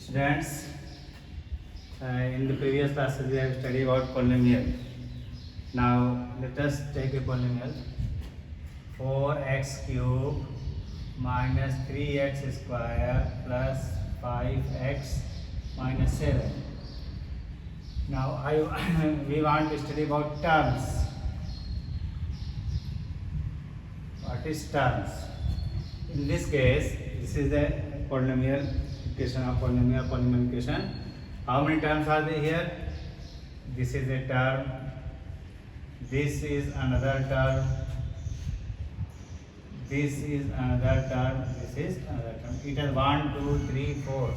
Students, in the previous classes we have studied about polynomial. Now let us take a polynomial 4x cube minus 3x square plus 5x minus 7. Now we want to study about terms. What is terms? In this case, this is the polynomial equation of polynomial equation. How many terms are there here? This is a term. This is another term. This is another term. This is another term. It has 1, 2, 3, 4.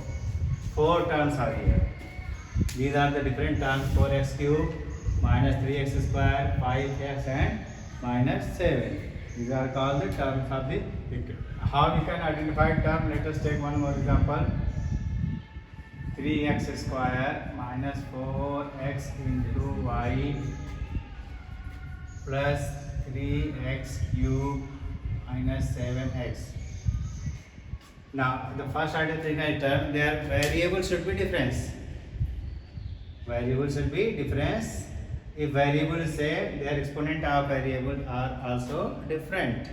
4 terms are here. These are the different terms: 4x cube, minus 3x square, 5x, and minus 7. These are called the terms of the equation. How we can identify term? Let us take one more example. 3x square minus 4x into y plus 3x cube minus 7x. Now the first identified term, their variable should be difference. Variable should be difference. If variable is same, their exponent of variable are also different.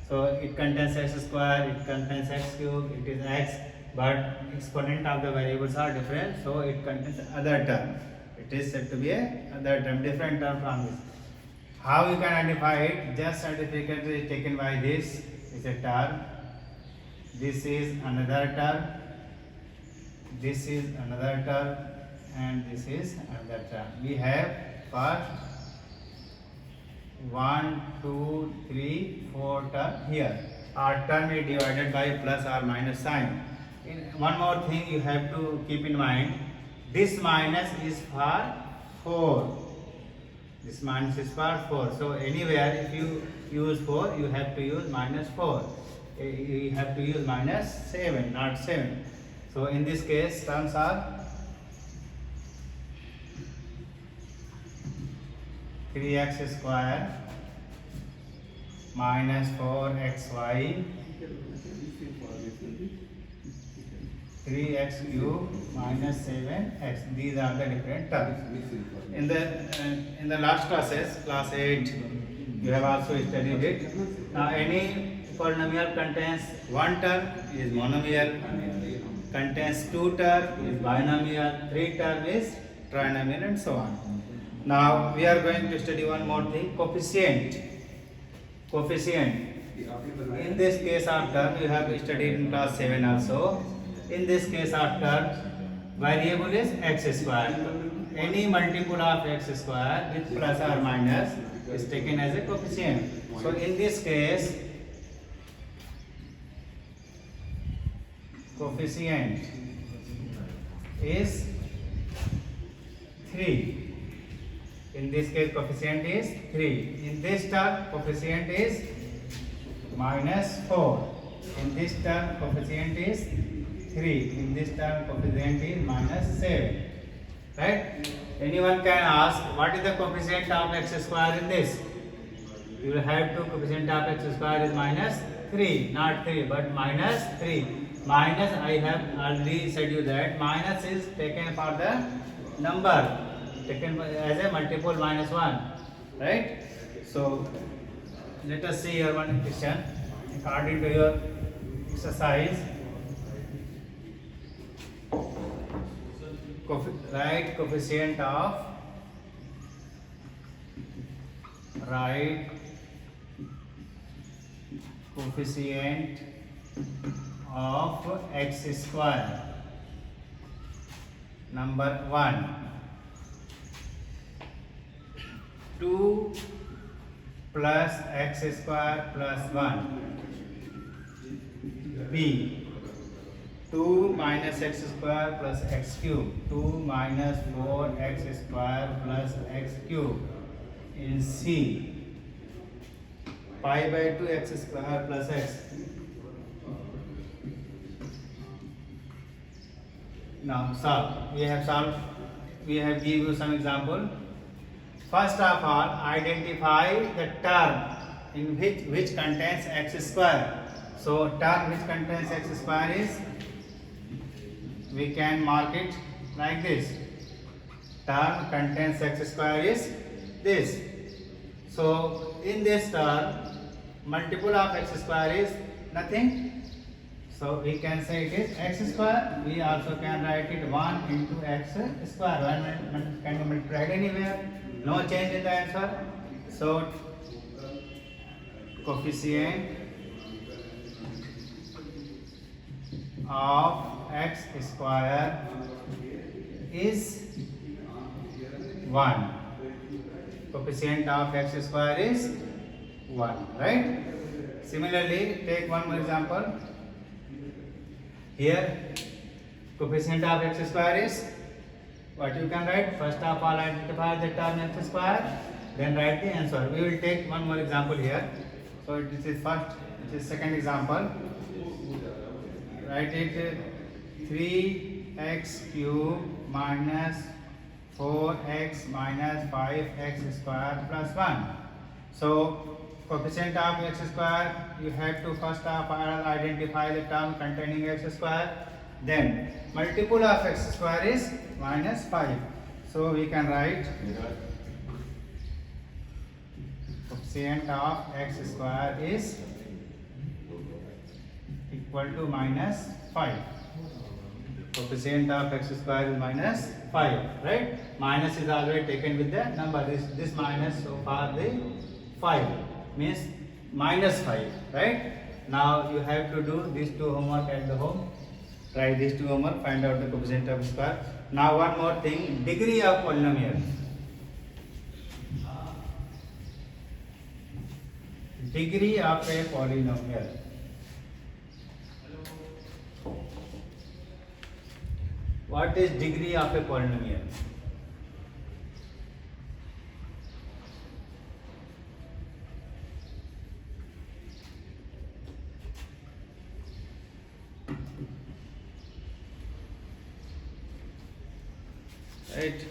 So it contains x square, it contains x cube, it is x, but exponent of the variables are different, so it contains other term. It is said to be a other term, different term from this. How you can identify it? Just certificate is taken by this is a term. This is another term. This is another term, and this is another term. We have first 1, 2, 3, 4 term here. Our term is divided by plus or minus sign. One more thing you have to keep in mind. This minus is for 4. This minus is for 4. So anywhere if you use 4, you have to use minus 4. You have to use minus 7, not 7. So in this case, terms are 3x square minus 4xy 3x cube minus 7x. These are the different terms. In the last classes, class 8, you have also studied it. Now any polynomial contains one term is monomial, contains two term is binomial, three term is trinomial, and so on. Now we are going to study one more thing: coefficient. Coefficient. In this case of term, you have studied in class 7 also. In this case of term, variable is x square. Any multiple of x square with plus or minus is taken as a coefficient. So in this case, coefficient is 3. In this case, coefficient is 3. In this term, coefficient is minus 4. In this term, coefficient is 3. In this term, coefficient is minus 7. Right? Anyone can ask, what is the coefficient of x square in this? You will have to coefficient of x square is minus 3, not 3, but minus 3. Minus, I have already said you that minus is taken for the number, taken as a multiple minus 1. Right? So, let us see your one question. According to your exercise, write coefficient of x square. Number 1, 2 plus x square plus 1. B, 2 minus x square plus x cube. 2 minus 4x square plus x cube. In C, pi by 2 x square plus x. Now solve. We have give you some example. First of all, identify the term in which contains x square. So term which contains x square is we can mark it like this. Term contains x square is this. So in this term, multiple of x square is nothing. So we can say it is x square. We also can write it 1 into x square. 1 can be multiplied anywhere. No change in the answer. So coefficient of x square is 1. Coefficient of x square is 1, right? Similarly, take one more example. Here, coefficient of x square is what you can write. First of all, identify the term x square, then write the answer. We will take one more example here. So this is first, this is second example. Write it 3x cube minus 4x minus 5x square plus 1. So coefficient of x square, you have to first of all identify the term containing x square. Then multiple of x square is minus 5. So we can write coefficient of x square is equal to minus 5. Coefficient of x square is minus 5, right? Minus is already taken with the number. This minus, so far the 5 means minus 5, right? Now you have to do these two homework at the home. Try these two homework, find out the coefficient of square. Now one more thing, degree of polynomial. Degree of a polynomial. What is degree of a polynomial? Right.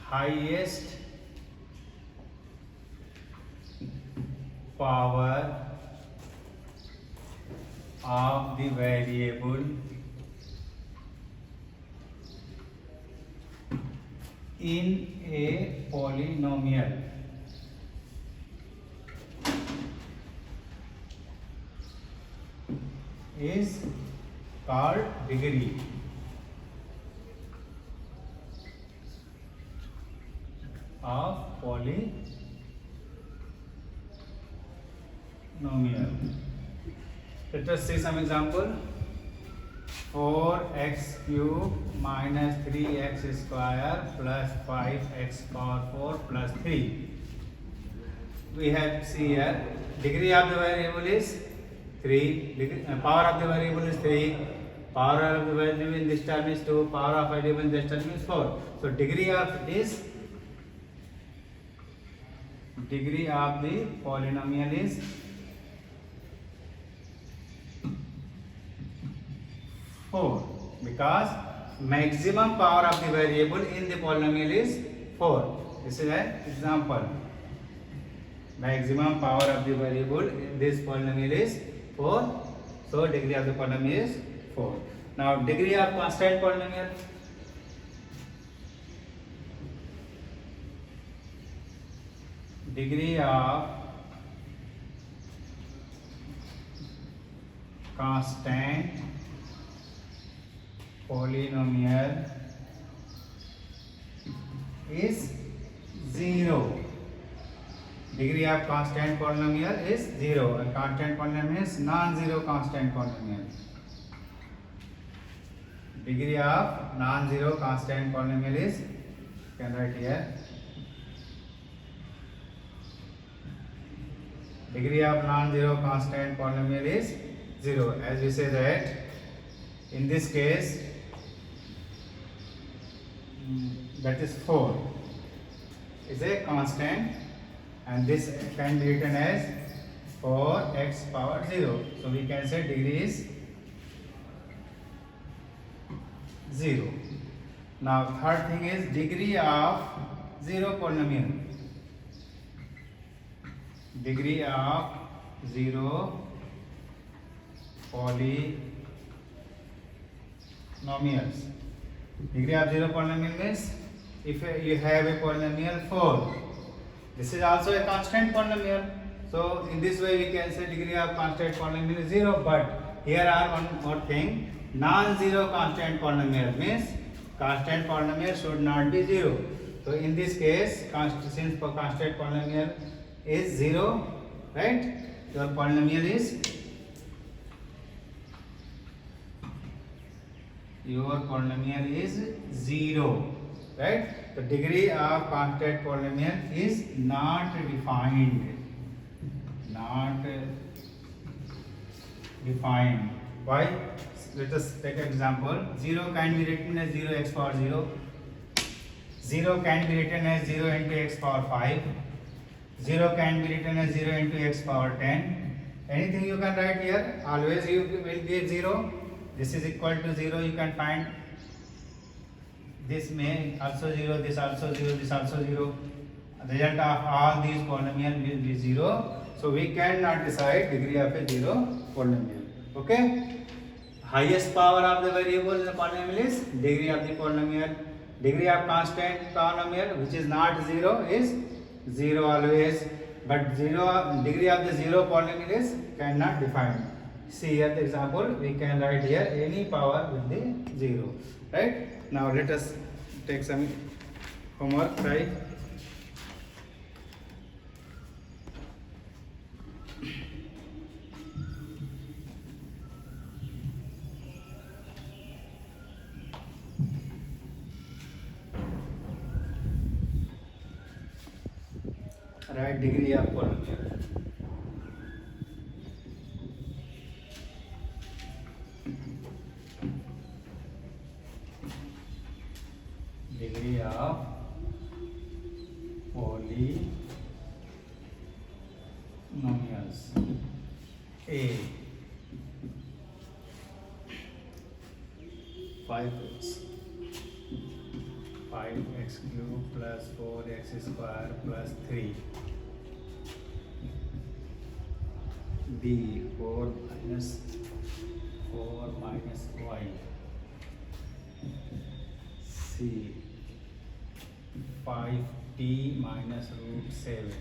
Highest power of the variable in a polynomial is called degree. Of polynomial. Let us see some example. 4x cube minus 3x square plus 5x power 4 plus 3. We have see here degree of the variable is 3. Power of the variable is 3. Power of the variable in this term is 2. Power of variable in this term is 4. So degree of this degree of the polynomial is 4 because maximum power of the variable in the polynomial is 4. This is an example. Maximum power of the variable in this polynomial is 4. So degree of the polynomial is 4. Now degree of constant polynomial. Degree of constant polynomial is 0. Degree of constant polynomial is 0. A constant polynomial is non-zero constant polynomial. Degree of non-zero constant polynomial is, you can write here. Degree of non-zero constant polynomial is 0. As we say that in this case that is 4 is a constant and this can be written as 4x power 0. So we can say degree is 0. Now third thing is degree of zero polynomial. Degree of zero polynomials. Degree of zero polynomial means if you have a polynomial 4, this is also a constant polynomial. So in this way we can say degree of constant polynomial is 0. But here are one more thing, non-zero constant polynomial means constant polynomial should not be 0. So in this case, since constant polynomial is 0, right? Your polynomial is zero, right? The degree of constant polynomial is not defined. Why? Let us take an example. 0 can be written as 0x power 0. 0 can be written as 0 into x power 5. 0 can be written as 0 into x power 10. Anything you can write here. Always you will get 0. This is equal to 0. You can find this may also 0, this also 0, this also 0. The result of all these polynomial will be 0. So we cannot decide degree of a 0 polynomial. Okay. Highest power of the variable in the polynomial is degree of the polynomial. Degree of constant polynomial which is not 0 is 0 always. But degree of the 0 polynomial is cannot define. See here the example, we can write here any power with the 0, right? Now let us take some homework. Try. Write degree of polynomial. Degree of polynomials. A 5x cube plus 4x square plus 3. B 4 minus y. C 5t minus root 7.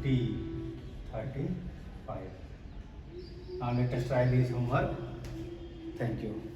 D 35. Now let us try this homework. Thank you.